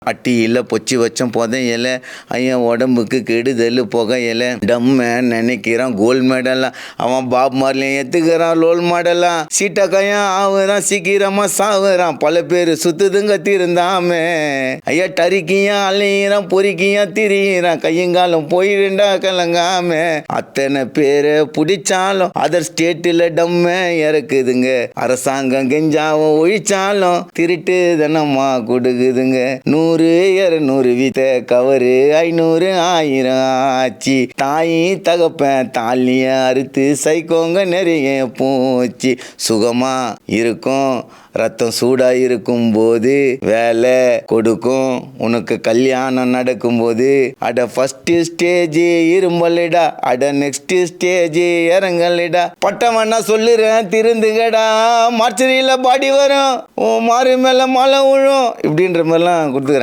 அட்டியில் பொச்சி வச்சோம் புதையல ஐயன் உடம்புக்கு கெடுதல் புகையல டம்ம நினைக்கிறான் கோல்ட் மெடலாம் அவன் பாப் மார்லையும் ஏற்றுக்கிறான் லோல் மாடலாம் சீட்டை கையான் ஆகுறான் சீக்கிரமா சாவுறான் பல பேர் சுத்துதுங்க திருந்தாமே ஐயா டரிக்கியான் அலையிறான் பொறிக்கியான் திரியிறான் கையங்காலம் போயிடுண்டா கலங்காம அத்தனை பேரை பிடிச்சாலும் அதர் ஸ்டேட்டில் டம்ம இறக்குதுங்க அரசாங்கம் கெஞ்சாவும் ஒழிச்சாலும் திருட்டு தனமா கொடுக்குதுங்க 100 200 வீத்த கவரு 500 1000 ஆச்சு தாயி தகப்பன் தாலிய அறுத்து சைக்கோங்க நிறைய போச்சு சுகமா இருக்கும் ரத்தம் சூடா இருக்கும் போது வேலை கொடுக்கும் உனக்கு கல்யாணம் நடக்கும் போது அட ஃபர்ஸ்ட் ஸ்டேஜ் இரும்பலிடா அட நெக்ஸ்ட் ஸ்டேஜ் இறங்கலிடா பட்டவனா சொல்லுறேன் திருந்துகடா மார்ச்சரியில பாடி வரும் மாறு மேல மழை விழும் இப்படின்ற மாதிரிலாம் கொடுத்துக்கிறேன்.